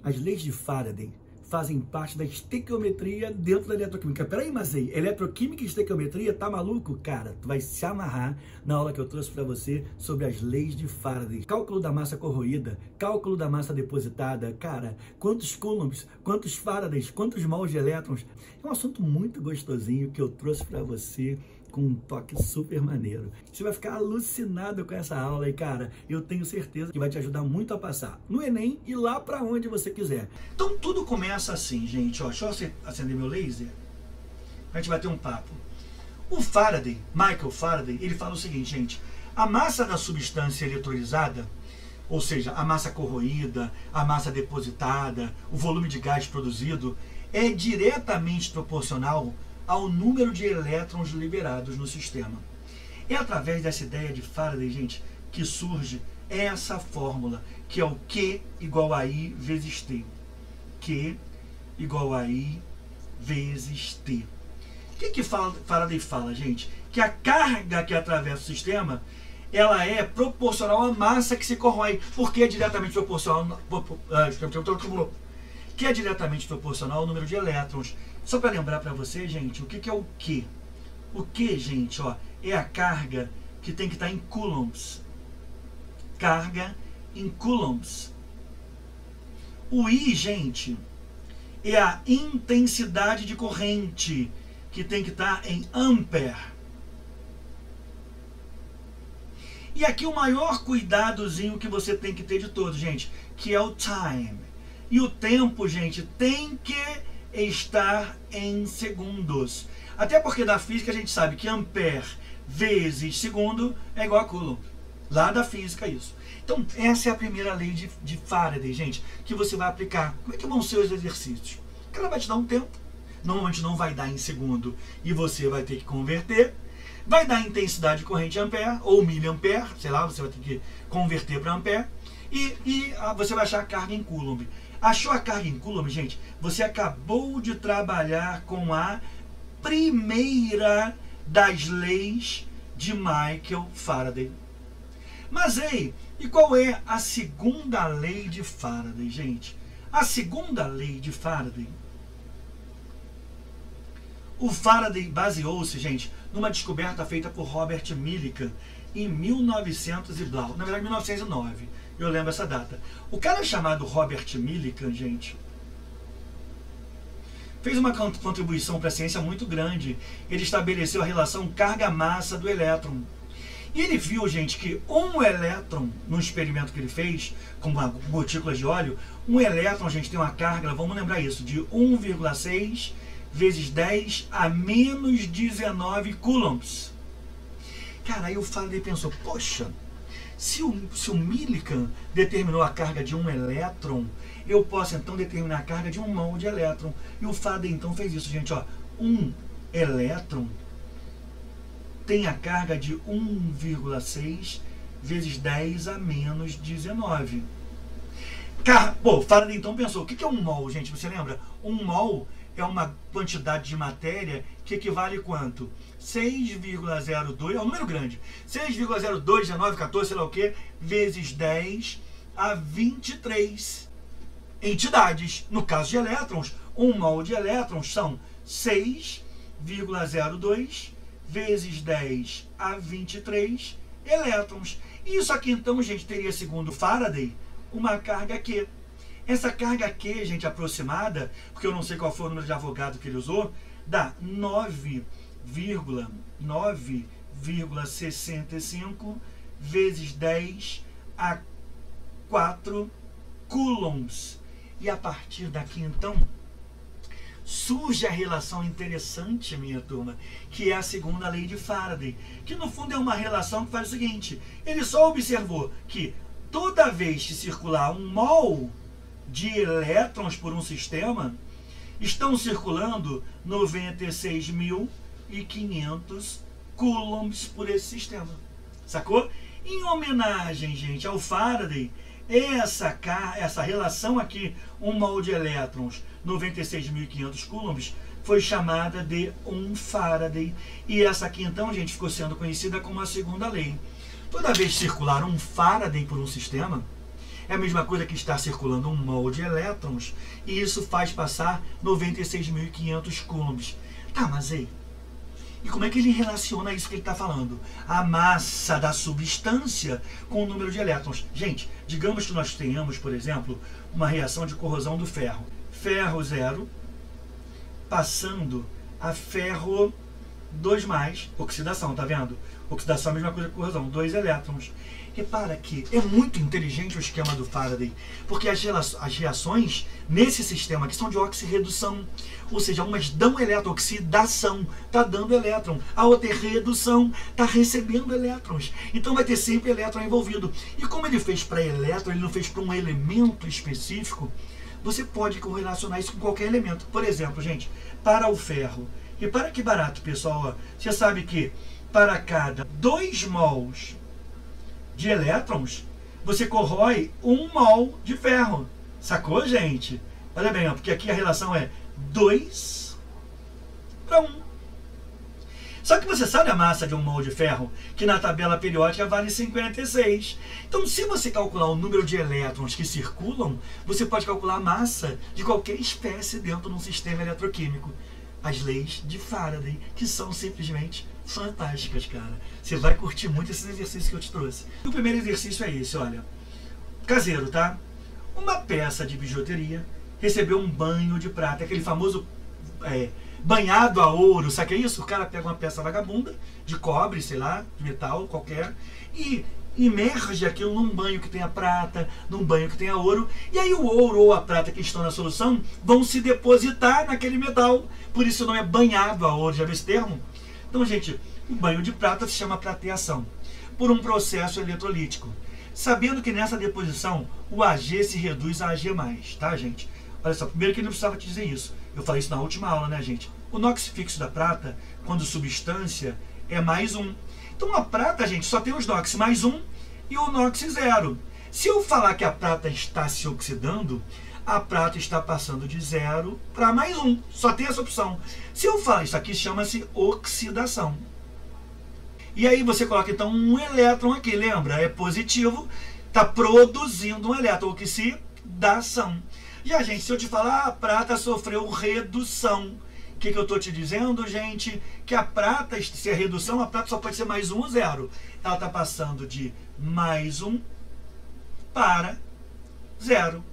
As leis de Faraday fazem parte da estequiometria dentro da eletroquímica. Peraí, mas aí, eletroquímica e estequiometria, tá maluco? Cara, tu vai se amarrar na aula que eu trouxe para você sobre as leis de Faraday. Cálculo da massa corroída, cálculo da massa depositada, cara, quantos coulombs, quantos Faradays, quantos mols de elétrons. É um assunto muito gostosinho que eu trouxe para você com um toque super maneiro. Você vai ficar alucinado com essa aula e, cara, eu tenho certeza que vai te ajudar muito a passar no Enem e lá para onde você quiser. Então tudo começa assim, gente, ó, deixa eu acender meu laser, a gente vai ter um papo. O Faraday, Michael Faraday, ele fala o seguinte, gente, a massa da substância eletrolizada, ou seja, a massa corroída, a massa depositada, o volume de gás produzido, é diretamente proporcional ao número de elétrons liberados no sistema. É através dessa ideia de Faraday, gente, que surge essa fórmula, que é o Q igual a I vezes T. Q igual a I vezes T. O que Faraday fala, gente? Que a carga que atravessa o sistema, ela é proporcional à massa que se corrói, porque é diretamente proporcional, que é diretamente proporcional ao número de elétrons. Só para lembrar para você, gente, o que é o Q? O Q, gente, ó, é a carga que tem que estar em coulombs. Carga em coulombs. O I, gente, é a intensidade de corrente, que tem que estar em ampere. E aqui o maior cuidadozinho que você tem que ter de todos, gente, que é o time. E o tempo, gente, tem que estar em segundos. Até porque da física a gente sabe que ampere vezes segundo é igual a coulomb. Lá da física isso. Então essa é a primeira lei de Faraday, gente, que você vai aplicar. Como é que vão ser os exercícios? Ela vai te dar um tempo. Normalmente não vai dar em segundo e você vai ter que converter. Vai dar intensidade de corrente em ampere ou miliampere, sei lá, você vai ter que converter para ampere. E você vai achar a carga em coulomb. Achou a carga em coulomb, gente? Você acabou de trabalhar com a primeira das leis de Michael Faraday. Mas, ei, e qual é a segunda lei de Faraday, gente? A segunda lei de Faraday, o Faraday baseou-se, gente, numa descoberta feita por Robert Millikan em 1900 e blau, na verdade 1909. Eu lembro essa data. O cara chamado Robert Millikan, gente, fez uma contribuição para a ciência muito grande. Ele estabeleceu a relação carga-massa do elétron. E ele viu, gente, que um elétron, no experimento que ele fez, com uma gotícula de óleo, um elétron, gente, tem uma carga, vamos lembrar isso, de 1,6 vezes 10 a menos 19 coulombs. Cara, aí o Faraday pensou, poxa, se o Millikan determinou a carga de um elétron, eu posso então determinar a carga de um mol de elétron. E o Faraday então fez isso, gente, ó. Um elétron tem a carga de 1,6 vezes 10 a menos 19. Pô, Faraday então pensou, o que é um mol, gente? Você lembra? Um mol é uma quantidade de matéria que equivale a quanto? 6,02, é um número grande, 6,02, 19, 14, sei lá o que, vezes 10 a 23 entidades. No caso de elétrons, um mol de elétrons são 6,02 vezes 10 a 23 elétrons. Isso aqui então, gente, teria, segundo Faraday, uma carga Q. Essa carga Q, gente, aproximada, porque eu não sei qual foi o número de Avogadro que ele usou, dá 9,65 vezes 10 a 4 coulombs. E a partir daqui, então, surge a relação interessante, minha turma, que é a segunda lei de Faraday, que no fundo é uma relação que faz o seguinte: ele só observou que toda vez que circular um mol de elétrons por um sistema, estão circulando 96.500 coulombs por esse sistema. Sacou? Em homenagem, gente, ao Faraday, essa relação aqui, um mol de elétrons, 96.500 coulombs, foi chamada de um Faraday. E essa aqui, então, gente, ficou sendo conhecida como a segunda lei. Toda vez que circular um Faraday por um sistema, é a mesma coisa que está circulando um mol de elétrons, e isso faz passar 96.500 coulombs. Tá, mas aí, e como é que ele relaciona isso que ele está falando? A massa da substância com o número de elétrons. Gente, digamos que nós tenhamos, por exemplo, uma reação de corrosão do ferro. Ferro 0, passando a ferro 2+, oxidação, tá vendo? Oxidação é a mesma coisa que corrosão, 2 elétrons. Repara que é muito inteligente o esquema do Faraday, porque as reações nesse sistema aqui são de oxirredução, ou seja, umas dão elétron, oxidação, está dando elétron, a outra é redução, está recebendo elétrons. Então vai ter sempre elétron envolvido. E como ele fez para elétron, ele não fez para um elemento específico, você pode correlacionar isso com qualquer elemento. Por exemplo, gente, para o ferro, repara que barato, pessoal, ó. Você sabe que para cada 2 mols de elétrons, você corrói 1 mol de ferro. Sacou, gente? Olha bem, ó, porque aqui a relação é 2 para 1. Só que você sabe a massa de 1 mol de ferro? Que na tabela periódica vale 56. Então, se você calcular o número de elétrons que circulam, você pode calcular a massa de qualquer espécie dentro de um sistema eletroquímico. As leis de Faraday, que são simplesmente fantásticas, cara. Você vai curtir muito esses exercícios que eu te trouxe. O primeiro exercício é esse, olha. Caseiro, tá? Uma peça de bijuteria recebeu um banho de prata, aquele famoso banhado a ouro, sabe o que é isso? O cara pega uma peça vagabunda, de cobre, sei lá, de metal qualquer, e imerge aquilo num banho que tenha prata, num banho que tenha ouro, e aí o ouro ou a prata que estão na solução vão se depositar naquele metal. Por isso o nome é banhado a ouro, já viu esse termo? Então, gente, o banho de prata se chama prateação, por um processo eletrolítico. Sabendo que nessa deposição o Ag se reduz a Ag+, tá, gente? Olha só, primeiro que ele não precisava te dizer isso. Eu falei isso na última aula, né, gente? O NOx fixo da prata, quando substância, é +1. Então a prata, gente, só tem os NOx +1 e o NOx 0. Se eu falar que a prata está se oxidando, a prata está passando de 0 para +1. Só tem essa opção. Se eu falar isso aqui, chama-se oxidação. E aí você coloca então um elétron aqui, lembra? É positivo, está produzindo um elétron, oxidação. Já, gente, se eu te falar, a prata sofreu redução. O que eu estou te dizendo, gente? Que a prata, se é redução, a prata só pode ser +1 ou 0. Ela está passando de +1 para 0.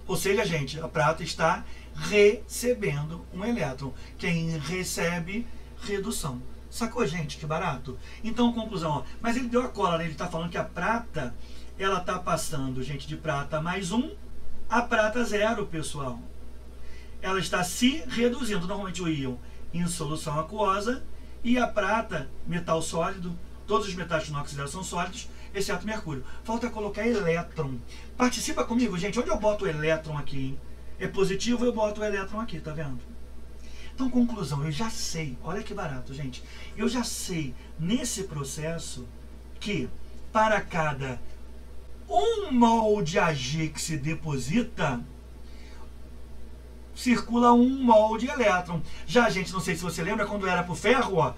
Ou seja, gente, a prata está recebendo um elétron. Quem recebe, redução. Sacou, gente? Que barato. Então, conclusão, ó. Mas ele deu a cola, né? Ele está falando que a prata, ela está passando, gente, de prata +1 a prata 0, pessoal. Ela está se reduzindo. Normalmente o íon em solução aquosa e a prata, metal sólido. Todos os metais de inox 0 são sólidos, exceto mercúrio. Falta colocar elétron. Participa comigo, gente. Onde eu boto o elétron aqui, hein? É positivo, eu boto o elétron aqui, tá vendo? Então, conclusão, eu já sei, olha que barato, gente. Eu já sei, nesse processo, que para cada 1 mol de Ag que se deposita, circula 1 mol de elétron. Já, gente, não sei se você lembra, quando era para o ferro, ó,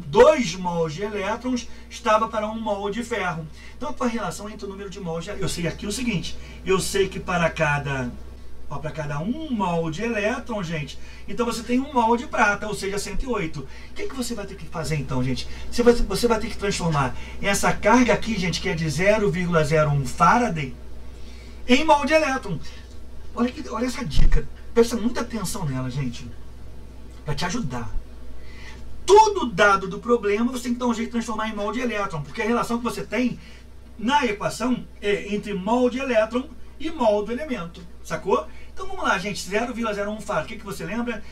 2 mols de elétrons estava para 1 mol de ferro. Então, a relação entre o número de mols, eu sei aqui o seguinte, eu sei que para cada 1 mol de elétron, gente, então você tem 1 mol de prata, ou seja, 108. O que você vai ter que fazer então, gente? Você vai ter que transformar essa carga aqui, gente, que é de 0,01 Faraday, em mol de elétron. Olha essa dica, presta muita atenção nela, gente, para te ajudar. Todo dado do problema você tem que dar um jeito de transformar em mol de elétron, porque a relação que você tem na equação é entre mol de elétron e mol do elemento, sacou? Então vamos lá, gente, 0,01 Faraday. O que você lembra?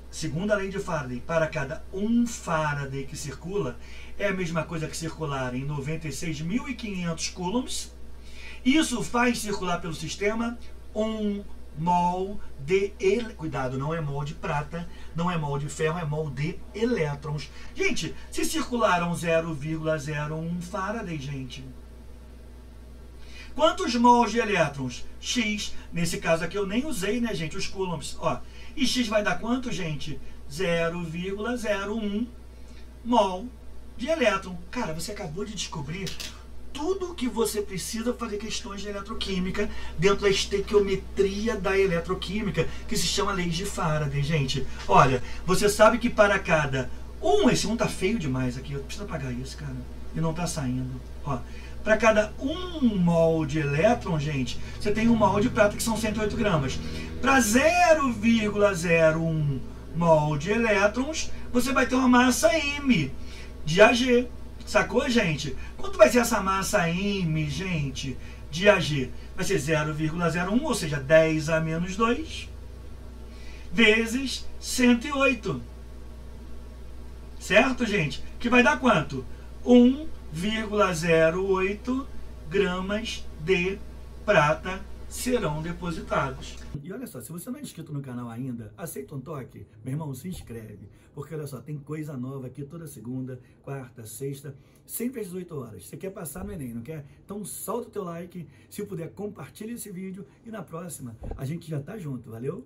Segundo a lei de Faraday, para cada 1 Faraday que circula, é a mesma coisa que circular em 96.500 coulombs. Isso faz circular pelo sistema 1 mol de cuidado, não é mol de prata, não é mol de ferro, é mol de elétrons. Gente, se circularam 0,01 Faraday, gente, quantos mols de elétrons? X. Nesse caso aqui eu nem usei, né, gente, os coulombs. Ó, e X vai dar quanto, gente? 0,01 mol de elétron. Cara, você acabou de descobrir tudo que você precisa fazer questões de eletroquímica dentro da estequiometria da eletroquímica, que se chama lei de Faraday, gente. Olha, você sabe que para cada esse tá feio demais aqui, eu preciso apagar isso, cara, e não tá saindo, ó. Para cada 1 mol de elétron, gente, você tem 1 mol de prata, que são 108 gramas. Para 0,01 mol de elétrons, você vai ter uma massa M de Ag. Sacou, gente? Quanto vai ser essa massa M, gente, de Ag? Vai ser 0,01, ou seja, 10 a menos 2, vezes 108. Certo, gente? Que vai dar quanto? 1,08 gramas de prata serão depositados. E olha só, se você não é inscrito no canal ainda, aceita um toque? Meu irmão, se inscreve, porque olha só, tem coisa nova aqui toda segunda, quarta, sexta, sempre às 18 horas. Você quer passar no Enem, não quer? Então solta o teu like, se puder compartilha esse vídeo e na próxima a gente já tá junto, valeu?